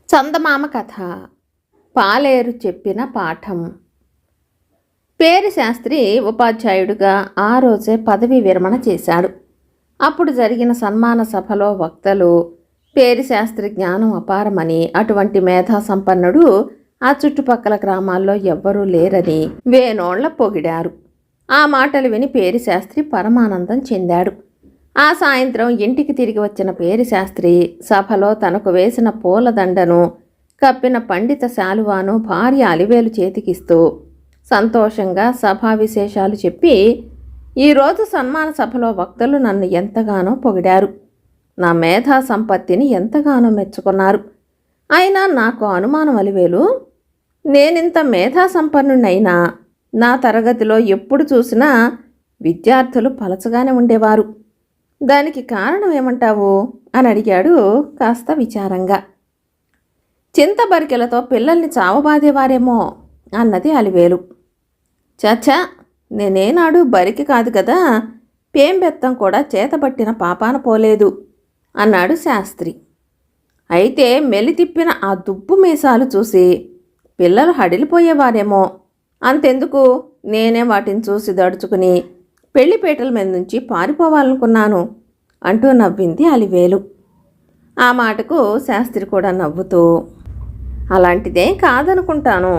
చందమామ కథ. పాలేరు చెప్పిన పాఠం. పేరి శాస్త్రి ఉపాధ్యాయుడిగా ఆ రోజే పదవీ విరమణ చేశాడు. అప్పుడు జరిగిన సన్మాన సభలో వక్తలు పేరి శాస్త్రి జ్ఞానం అపారమని, అటువంటి మేధా సంపన్నుడు ఆ చుట్టుపక్కల గ్రామాల్లో ఎవ్వరూ లేరని వేనోళ్ల పొగిడారు. ఆ మాటలు విని పేరి శాస్త్రి పరమానందం చెందాడు. ఆ సాయంత్రం ఇంటికి తిరిగి వచ్చిన పేరి శాస్త్రి సభలో తనకు వేసిన పూలదండను కప్పిన పండిత శాలువాను భార్య అలివేలు చేతికిస్తూ సంతోషంగా సభా విశేషాలు చెప్పి, ఈరోజు సన్మాన సభలో వక్తలు నన్ను ఎంతగానో పొగిడారు, నా మేధా సంపత్తిని ఎంతగానో మెచ్చుకున్నారు. అయినా నాకు అనుమానం అలివేలు, నేనింత మేధా సంపన్నునైనా నా తరగతిలో ఎప్పుడు చూసినా విద్యార్థులు పలచగానే ఉండేవారు. దానికి కారణం ఏమంటావు అని అడిగాడు కాస్త విచారంగా. చింతబరికెలతో పిల్లల్ని చావబాదేవారేమో అన్నది అలివేలు. చచ్చా, నేనేనాడు బరికి కాదు కదా, పేంబెత్తం కూడా చేతబట్టిన పాపాన పోలేదు అన్నాడు శాస్త్రి. అయితే మెలితిప్పిన ఆ దుబ్బు మీసాలు చూసి పిల్లలు హడిలిపోయేవారేమో, అంతెందుకు నేనే వాటిని చూసి దడుచుకుని పెళ్లిపేటల మీద నుంచి పారిపోవాలనుకున్నాను అంటూ నవ్వింది అలివేలు. ఆ మాటకు శాస్త్రి కూడా నవ్వుతూ, అలాంటిదేం కాదనుకుంటాను,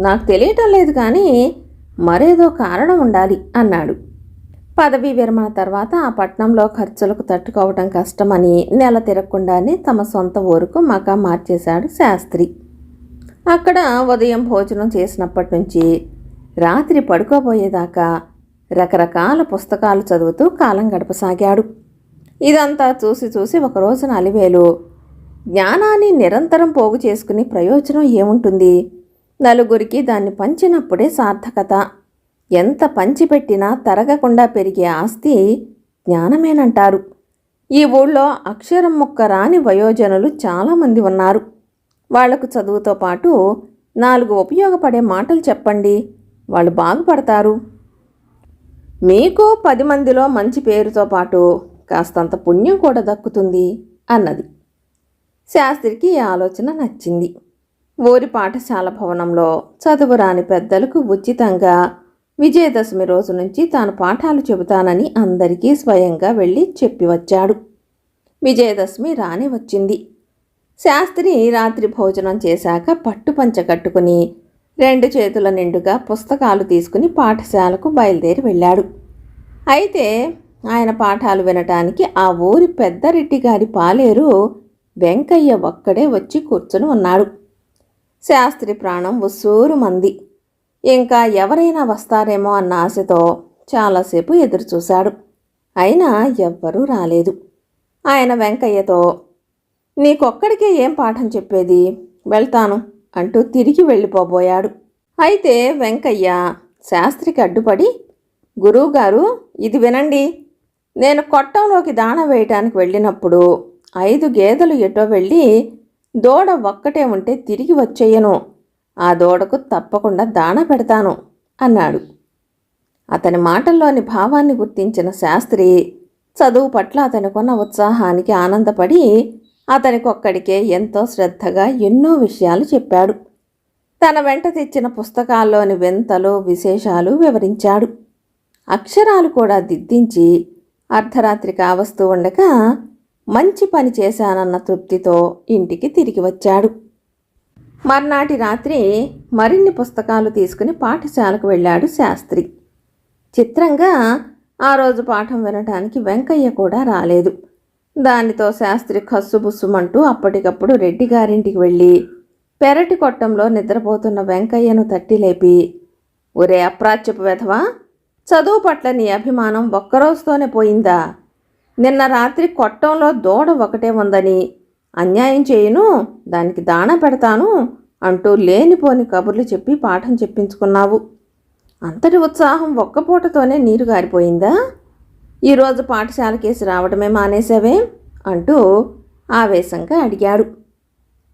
నాకు తెలియటం లేదు కానీ మరేదో కారణం ఉండాలి అన్నాడు. పదవీ విరమణ తర్వాత ఆ పట్నంలో ఖర్చులకు తట్టుకోవటం కష్టమని నెల తిరగకుండానే తమ సొంత ఊరుకు మకా మార్చేశాడు శాస్త్రి. అక్కడ ఉదయం భోజనం చేసినప్పటి నుంచి రాత్రి పడుకోబోయేదాకా రకరకాల పుస్తకాలు చదువుతూ కాలం గడపసాగాడు. ఇదంతా చూసి చూసి ఒక రోజున అలివేలు, జ్ఞానాన్ని నిరంతరం పోగు చేసుకుని ప్రయోజనం ఏముంటుంది, నలుగురికి దాన్ని పంచినప్పుడే సార్థకత, ఎంత పంచిపెట్టినా తరగకుండా పెరిగే ఆస్తి జ్ఞానమేనంటారు. ఈ ఊళ్ళో అక్షరం ముక్క రాని వయోజనులు చాలామంది ఉన్నారు. వాళ్లకు చదువుతో పాటు 4 ఉపయోగపడే మాటలు చెప్పండి, వాళ్ళు బాగుపడతారు. మీకు 10 మందిలో మంచి పేరుతో పాటు కాస్తంత పుణ్యం కూడా దక్కుతుంది అన్నది. శాస్త్రికి ఈ ఆలోచన నచ్చింది. ఊరి పాఠశాల భవనంలో చదువురాని పెద్దలకు ఉచితంగా విజయదశమి రోజు నుంచి తాను పాఠాలు చెబుతానని అందరికీ స్వయంగా వెళ్ళి చెప్పి వచ్చాడు. విజయదశమి రాని వచ్చింది. శాస్త్రి రాత్రి భోజనం చేశాక పట్టుపంచ కట్టుకుని 2 చేతుల నిండుగా పుస్తకాలు తీసుకుని పాఠశాలకు బయలుదేరి వెళ్ళాడు. అయితే ఆయన పాఠాలు వినటానికి ఆ ఊరి పెద్దరెడ్డి గారి పాలేరు వెంకయ్య ఒక్కడే వచ్చి కూర్చుని ఉన్నాడు. శాస్త్రి ప్రాణం ఉస్సూరుమంది. ఇంకా ఎవరైనా వస్తారేమో అన్న ఆశతో చాలాసేపు ఎదురుచూశాడు. అయినా ఎవ్వరూ రాలేదు. ఆయన వెంకయ్యతో, నీకొక్కడికే ఏం పాఠం చెప్పేది, వెళ్తాను అంటూ తిరిగి వెళ్ళిపోబోయాడు. అయితే వెంకయ్య శాస్త్రికి అడ్డుపడి, గురువుగారు ఇది వినండి, నేను కొట్టంలోకి దాణ వేయటానికి వెళ్ళినప్పుడు 5 గేదెలు ఎటో వెళ్ళి దూడ ఒక్కటే ఉంటే తిరిగి వచ్చేయను, ఆ దూడకు తప్పకుండా దాణ పెడతాను అన్నాడు. అతని మాటల్లోని భావాన్ని గుర్తించిన శాస్త్రి చదువు పట్ల అతనికున్న ఉత్సాహానికి ఆనందపడి అతనికొక్కడికే ఎంతో శ్రద్ధగా ఎన్నో విషయాలు చెప్పాడు. తన వెంట తెచ్చిన పుస్తకాల్లోని వింతలు విశేషాలు వివరించాడు. అక్షరాలు కూడా దిద్దించి అర్ధరాత్రి కావస్తూ ఉండగా మంచి పని చేశానన్న తృప్తితో ఇంటికి తిరిగి వచ్చాడు. మర్నాటి రాత్రి మరిన్ని పుస్తకాలు తీసుకుని పాఠశాలకు వెళ్ళాడు శాస్త్రి. చిత్రంగా ఆ రోజు పాఠం వినటానికి వెంకయ్య కూడా రాలేదు. దానితో శాస్త్రి కస్సుబుస్సుమంటూ అప్పటికప్పుడు రెడ్డిగారింటికి వెళ్ళి పెరటి కొట్టంలో నిద్రపోతున్న వెంకయ్యను తట్టి లేపి, ఒరే అప్రాచ్యపు వెధవా, చదువు పట్ల నీ అభిమానం ఒక్కరోజుతోనే పోయిందా? నిన్న రాత్రి కొట్టంలో దూడ ఒకటే ఉందని, అన్యాయం చేయను, దానికి దాణా పెడతాను అంటూ లేనిపోని కబుర్లు చెప్పి పాఠం చెప్పించుకున్నావు. అంతటి ఉత్సాహం ఒక్కపూటతోనే నీరు గారిపోయిందా? ఈరోజు పాఠశాలకేసి రావడమే మానేశావే అంటూ ఆవేశంగా అడిగాడు.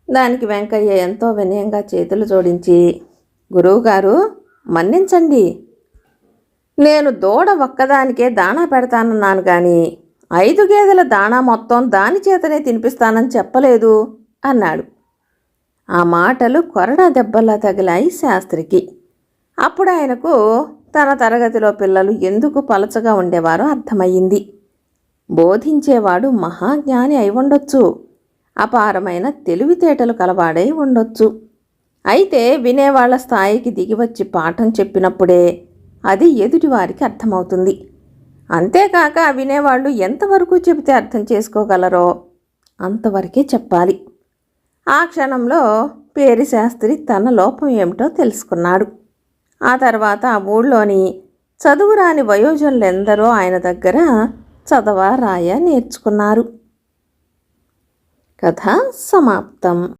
దానికి వెంకయ్య ఎంతో వినయంగా చేతులు జోడించి, గురువుగారు మన్నించండి, నేను దూడ ఒక్కదానికే దాణా పెడతానన్నాను కానీ 5 గేదెల దాణా మొత్తం దాని చేతనే తినిపిస్తానని చెప్పలేదు అన్నాడు. ఆ మాటలు కొరడా దెబ్బలా తగిలాయి శాస్త్రికి. అప్పుడు ఆయనకు తన తరగతిలో పిల్లలు ఎందుకు పలచగా ఉండేవారో అర్థమయ్యింది. బోధించేవాడు మహాజ్ఞాని అయి ఉండొచ్చు, అపారమైన తెలివితేటలు కలవాడై ఉండొచ్చు. అయితే వినేవాళ్ల స్థాయికి దిగివచ్చి పాఠం చెప్పినప్పుడే అది ఎదుటివారికి అర్థమవుతుంది. అంతేకాక వినేవాళ్ళు ఎంతవరకు చెబితే అర్థం చేసుకోగలరో అంతవరకే చెప్పాలి. ఆ క్షణంలో పేరిశాస్త్రి తన లోపం ఏమిటో తెలుసుకున్నాడు. ఆ తర్వాత ఆ ఊళ్ళోని చదువురాని వయోజనులెందరో ఆయన దగ్గర చదవ రాయ నేర్చుకున్నారు. కథ సమాప్తం.